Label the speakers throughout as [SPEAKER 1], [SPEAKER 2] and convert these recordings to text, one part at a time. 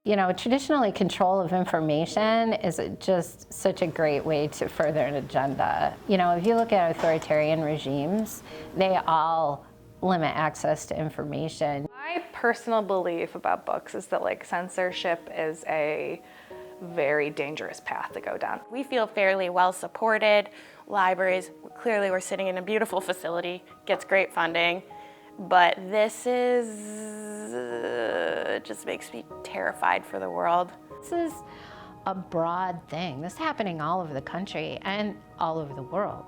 [SPEAKER 1] Traditionally, control of information is just such a great way to further an agenda. If you look at authoritarian regimes, they all limit access to information.
[SPEAKER 2] My personal belief about books is that censorship is a very dangerous path to go down.
[SPEAKER 3] We feel fairly well supported. Libraries, clearly we're sitting in a beautiful facility, gets great funding, but this just makes me terrified for the world.
[SPEAKER 1] This is a broad thing. This is happening all over the country and all over the world.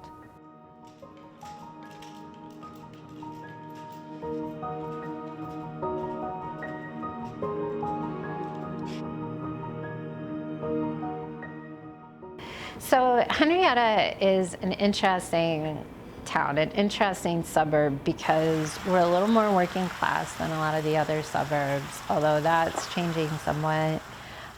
[SPEAKER 1] So Henrietta is an interesting town, an interesting suburb, because we're a little more working class than a lot of the other suburbs, although that's changing somewhat.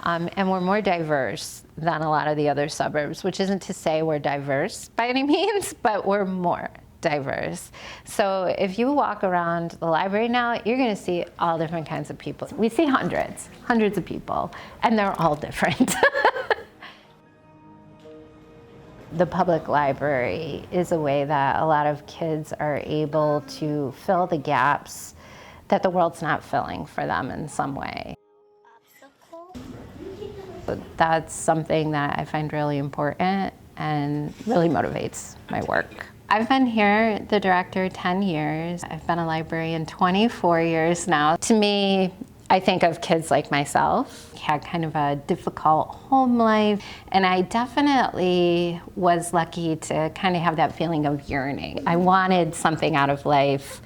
[SPEAKER 1] And we're more diverse than a lot of the other suburbs, which isn't to say we're diverse by any means, but we're more diverse. So if you walk around the library now, you're going to see all different kinds of people. We see hundreds of people, and they're all different. The public library is a way that a lot of kids are able to fill the gaps that the world's not filling for them in some way. That's something that I find really important and really motivates my work. I've been here, the director, 10 years. I've been a librarian 24 years now. To me, I think of kids like myself, had kind of a difficult home life, and I definitely was lucky to kind of have that feeling of yearning. I wanted something out of life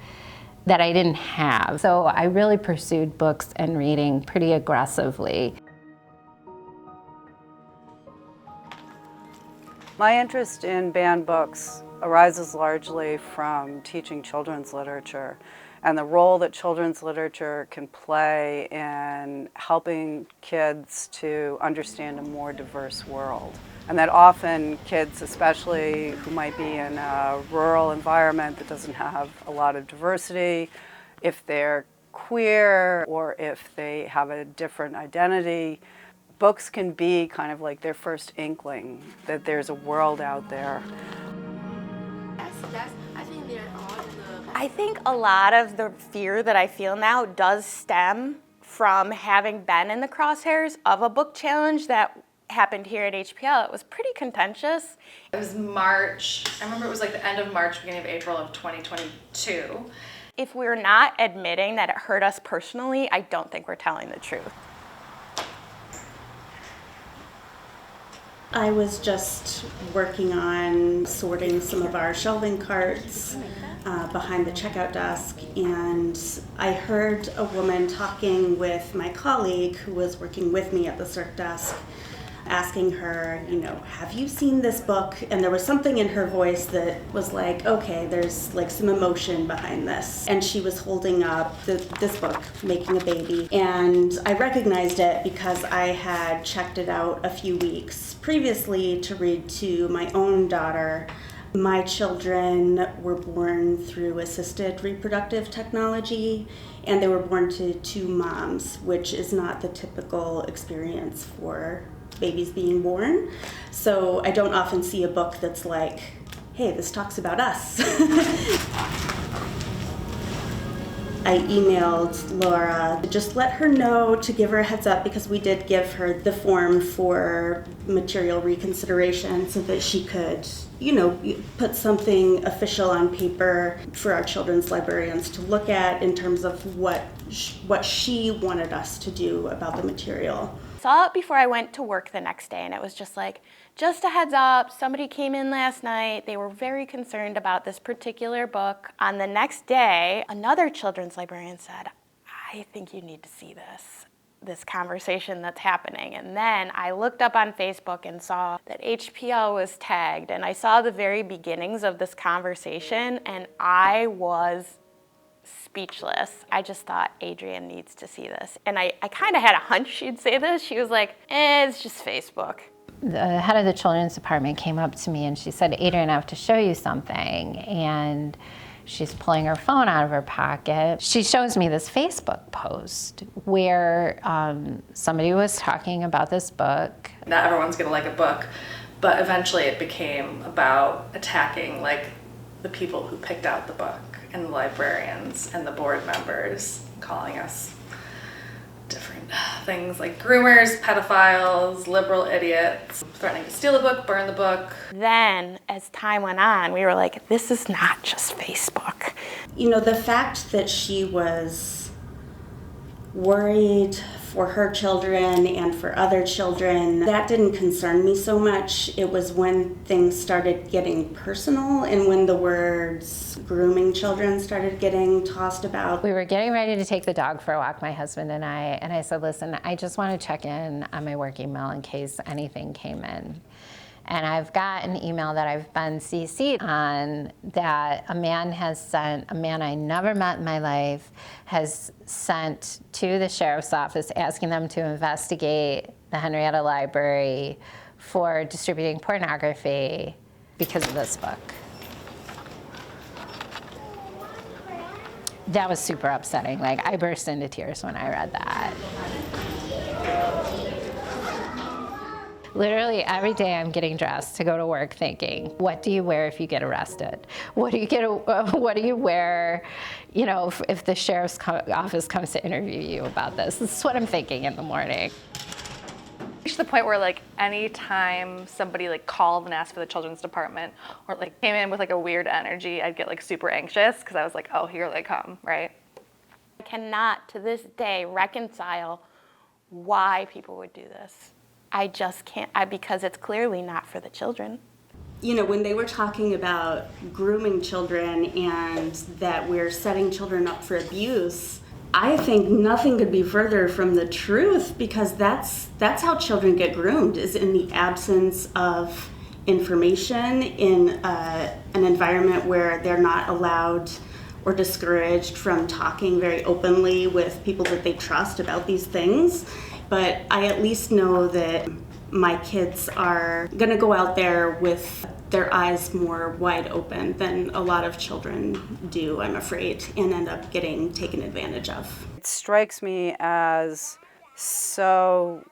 [SPEAKER 1] that I didn't have, so I really pursued books and reading pretty aggressively.
[SPEAKER 4] My interest in banned books arises largely from teaching children's literature and the role that children's literature can play in helping kids to understand a more diverse world. And that often kids, especially who might be in a rural environment that doesn't have a lot of diversity, if they're queer or if they have a different identity, books can be kind of like their first inkling that there's a world out there.
[SPEAKER 3] I think a lot of the fear that I feel now does stem from having been in the crosshairs of a book challenge that happened here at HPL. It was pretty contentious.
[SPEAKER 5] It was March, I remember it was the end of March, beginning of April of 2022.
[SPEAKER 3] If we're not admitting that it hurt us personally, I don't think we're telling the truth.
[SPEAKER 6] I was just working on sorting some of our shelving carts behind the checkout desk, and I heard a woman talking with my colleague who was working with me at the circ desk, asking her, have you seen this book? And there was something in her voice that was like, okay, there's some emotion behind this. And she was holding up this book, Making a Baby. And I recognized it because I had checked it out a few weeks previously to read to my own daughter. My children were born through assisted reproductive technology, and they were born to two moms, which is not the typical experience for babies being born. So I don't often see a book that's like, hey, this talks about us. I emailed Laura to just let her know, to give her a heads up, because we did give her the form for material reconsideration so that she could, put something official on paper for our children's librarians to look at in terms of what she wanted us to do about the material.
[SPEAKER 3] Saw it before I went to work the next day, and it was just just a heads up, somebody came in last night, they were very concerned about this particular book. On the next day, another children's librarian said, I think you need to see this conversation that's happening. And then I looked up on Facebook and saw that HPL was tagged, and I saw the very beginnings of this conversation, and I was speechless. I just thought, Adrienne needs to see this. And I kind of had a hunch she'd say this. She was like, it's just Facebook.
[SPEAKER 1] The head of the children's department came up to me and she said, Adrienne, I have to show you something. And She's pulling her phone out of her pocket. She shows me this Facebook post where somebody was talking about this book.
[SPEAKER 5] Not everyone's gonna like a book, but eventually it became about attacking like the people who picked out the book and the librarians and the board members, calling us different things like groomers, pedophiles, liberal idiots, threatening to steal the book, burn the book.
[SPEAKER 3] Then, as time went on, we were like, this is not just Facebook.
[SPEAKER 6] You know, the fact that she was worried for her children and for other children, that didn't concern me so much. It was when things started getting personal and when the words grooming children started getting tossed about.
[SPEAKER 1] We were getting ready to take the dog for a walk, my husband and I said, listen, I just want to check in on my work email in case anything came in. And I've got an email that I've been CC'd on that a man I never met in my life, has sent to the sheriff's office asking them to investigate the Henrietta Library for distributing pornography because of this book. That was super upsetting. Like, I burst into tears when I read that. Literally every day I'm getting dressed to go to work thinking, what do you wear if you get arrested? What do you wear, you know, if the sheriff's office comes to interview you about this? This is what I'm thinking in the morning.
[SPEAKER 2] To the point where like anytime somebody like called and asked for the children's department or like came in with like a weird energy, I'd get like super anxious because I was like, oh, here they come, right?
[SPEAKER 3] I cannot to this day reconcile why people would do this. I just can't, because it's clearly not for the children.
[SPEAKER 6] You know, when they were talking about grooming children and that we're setting children up for abuse, I think nothing could be further from the truth, because that's how children get groomed, is in the absence of information, in an environment where they're not allowed or discouraged from talking very openly with people that they trust about these things. But I at least know that my kids are gonna go out there with their eyes more wide open than a lot of children do, I'm afraid, and end up getting taken advantage of.
[SPEAKER 4] It strikes me as so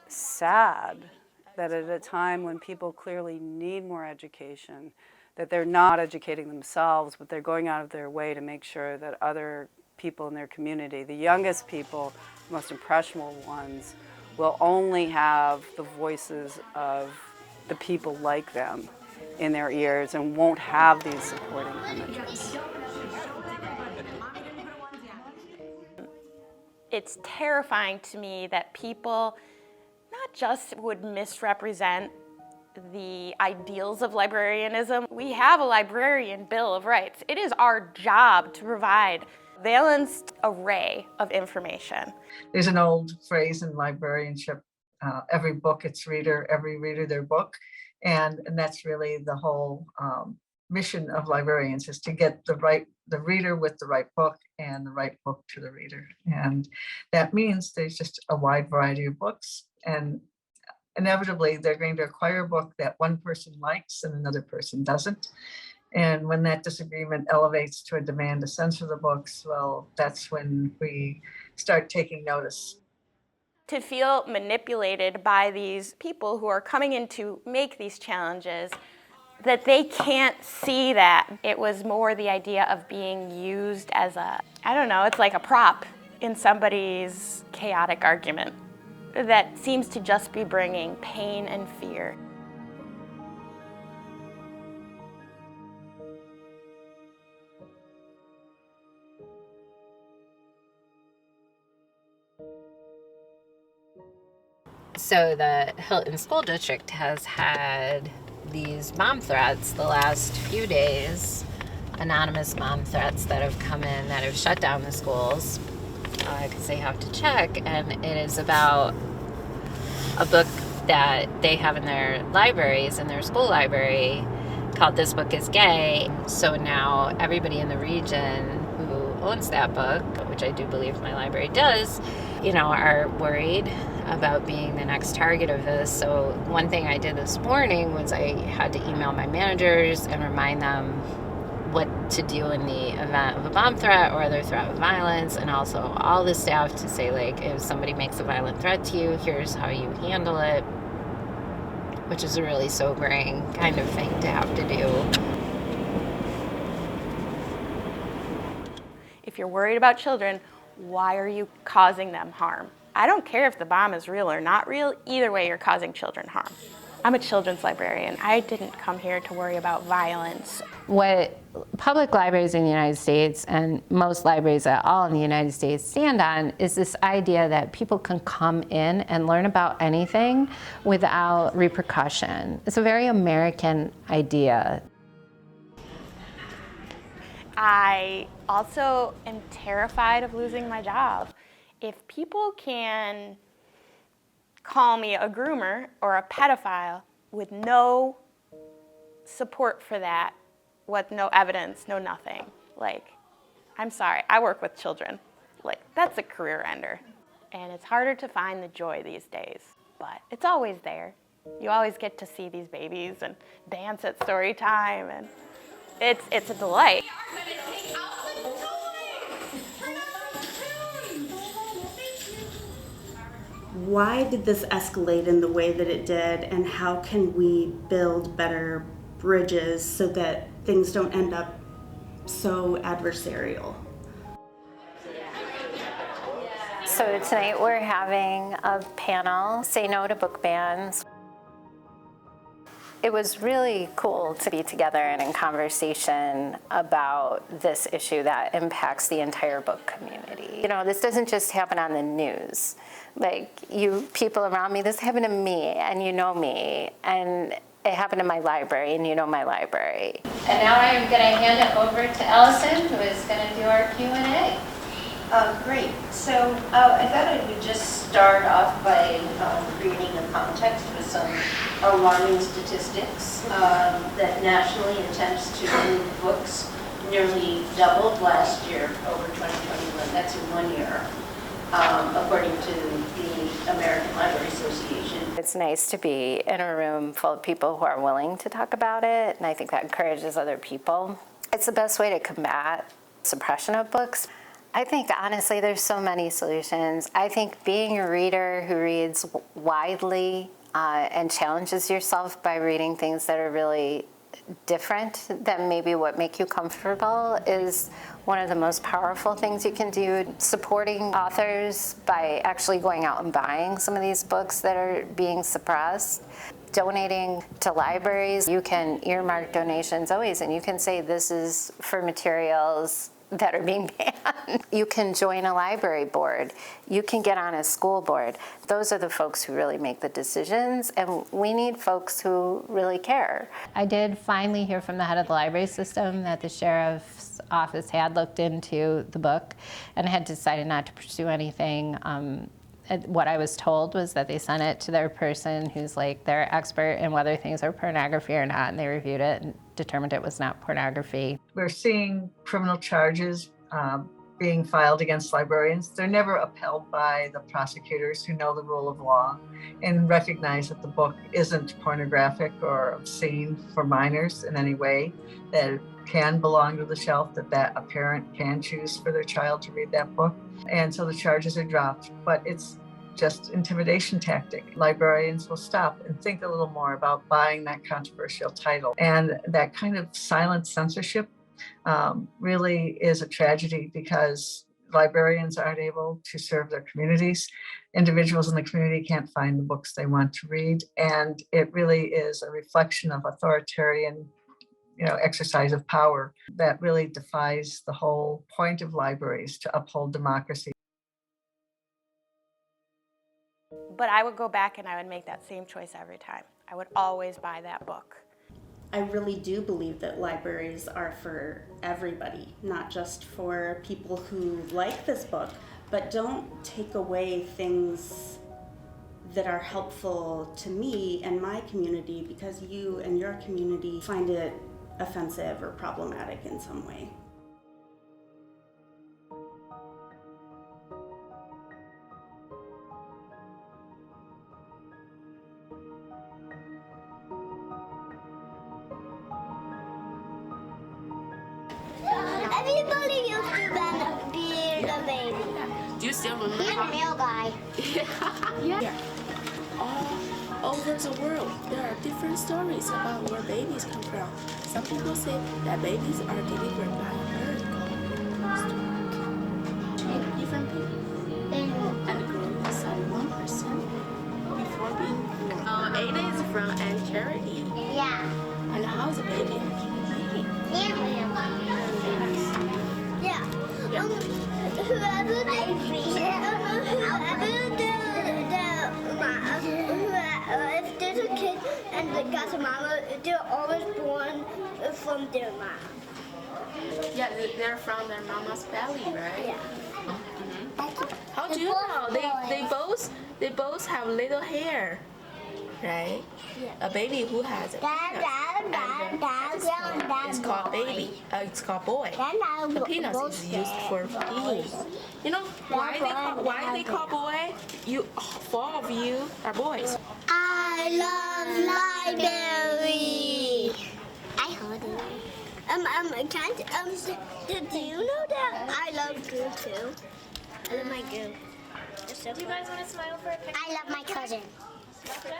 [SPEAKER 4] sad that at a time when people clearly need more education, that they're not educating themselves, but they're going out of their way to make sure that other people in their community, the youngest people, the most impressionable ones, will only have the voices of the people like them in their ears and won't have these supporting images.
[SPEAKER 3] It's terrifying to me that people not just would misrepresent the ideals of librarianism. We have a librarian Bill of Rights. It is our job to provide a balanced array of information.
[SPEAKER 7] There's an old phrase in librarianship, every book its reader, every reader their book. And that's really the whole mission of librarians, is to get the reader with the right book and the right book to the reader. And that means there's just a wide variety of books, and inevitably they're going to acquire a book that one person likes and another person doesn't. And when that disagreement elevates to a demand to censor the books, well, that's when we start taking notice.
[SPEAKER 3] To feel manipulated by these people who are coming in to make these challenges, that they can't see that. It was more the idea of being used as it's like a prop in somebody's chaotic argument that seems to just be bringing pain and fear.
[SPEAKER 1] So the Hilton School District has had these mom threats the last few days, anonymous mom threats that have come in that have shut down the schools because they have to check, and it is about a book that they have in their libraries, in their school library, called This Book is Gay. So now everybody in the region who owns that book, which I do believe my library does, are worried about being the next target of this. So one thing I did this morning was I had to email my managers and remind them what to do in the event of a bomb threat or other threat of violence, and also all the staff to say, like, if somebody makes a violent threat to you, here's how you handle it, which is a really sobering kind of thing to have to do.
[SPEAKER 3] If you're worried about children, why are you causing them harm? I don't care if the bomb is real or not real, either way you're causing children harm. I'm a children's librarian. I didn't come here to worry about violence.
[SPEAKER 1] What public libraries in the United States, and most libraries at all in the United States, stand on is this idea that people can come in and learn about anything without repercussion. It's a very American idea.
[SPEAKER 3] I also am terrified of losing my job. If people can call me a groomer or a pedophile with no support for that, with no evidence, no nothing, like, I'm sorry, I work with children. Like, that's a career ender. And it's harder to find the joy these days, but it's always there. You always get to see these babies and dance at story time, and it's a delight.
[SPEAKER 6] Why did this escalate in the way that it did, and how can we build better bridges so that things don't end up so adversarial?
[SPEAKER 1] So tonight we're having a panel, Say No to Book Bans. It was really cool to be together and in conversation about this issue that impacts the entire book community. You know, this doesn't just happen on the news. Like, you people around me, this happened to me, and you know me, and it happened in my library, and you know my library. And now I'm going to hand it over to Allison, who is going to do our Q&A.
[SPEAKER 8] Great. So I thought I would just start off by creating a context with some alarming statistics that nationally attempts to read books nearly doubled last year over 2021. That's in 1 year, according to the American Library Association.
[SPEAKER 1] It's nice to be in a room full of people who are willing to talk about it, and I think that encourages other people. It's the best way to combat suppression of books. I think, honestly, there's so many solutions. I think being a reader who reads widely and challenges yourself by reading things that are really different than maybe what make you comfortable is one of the most powerful things you can do. Supporting authors by actually going out and buying some of these books that are being suppressed. Donating to libraries. You can earmark donations always, and you can say this is for materials that are being banned. You can join a library board. You can get on a school board. Those are the folks who really make the decisions, and we need folks who really care. I did finally hear from the head of the library system that the sheriff's office had looked into the book and had decided not to pursue anything. What I was told was that they sent it to their person who's like their expert in whether things are pornography or not, and they reviewed it and determined it was not pornography.
[SPEAKER 7] We're seeing criminal charges being filed against librarians. They're never upheld by the prosecutors who know the rule of law and recognize that the book isn't pornographic or obscene for minors in any way, that it can belong to the shelf, that a parent can choose for their child to read that book. And so the charges are dropped, but it's just intimidation tactic. Librarians will stop and think a little more about buying that controversial title. And that kind of silent censorship really is a tragedy, because librarians aren't able to serve their communities. Individuals in the community can't find the books they want to read. And it really is a reflection of authoritarian exercise of power that really defies the whole point of libraries, to uphold democracy.
[SPEAKER 3] But I would go back and I would make that same choice every time. I would always buy that book.
[SPEAKER 6] I really do believe that libraries are for everybody, not just for people who like this book, but don't take away things that are helpful to me and my community because you and your community find it offensive or problematic in some way.
[SPEAKER 9] Everybody used to be the baby.
[SPEAKER 10] Do you still remember?
[SPEAKER 9] He's a male guy.
[SPEAKER 10] Yeah. All over the world, there are different stories about where babies come from. Some people say that babies are delivered by a bird called different people and grow inside one person before being born. Ada is from Aunt Charity.
[SPEAKER 9] Yeah.
[SPEAKER 10] And how's the baby actually made?
[SPEAKER 9] Yeah. If there's a kid and they got a mama, they're always born from their mom.
[SPEAKER 10] Yeah, they're from their mama's belly, right?
[SPEAKER 9] Yeah.
[SPEAKER 10] How do you know? They both have little hair, right?
[SPEAKER 9] Yeah.
[SPEAKER 10] A baby who has it. It's called baby. It's called boy. The penis is used for eating. You know why they call boy? Four of you are boys.
[SPEAKER 9] I love library. I heard it. Did you know that I love goo too? I love my goo. Do you guys want to smile for a picture? I love my cousin.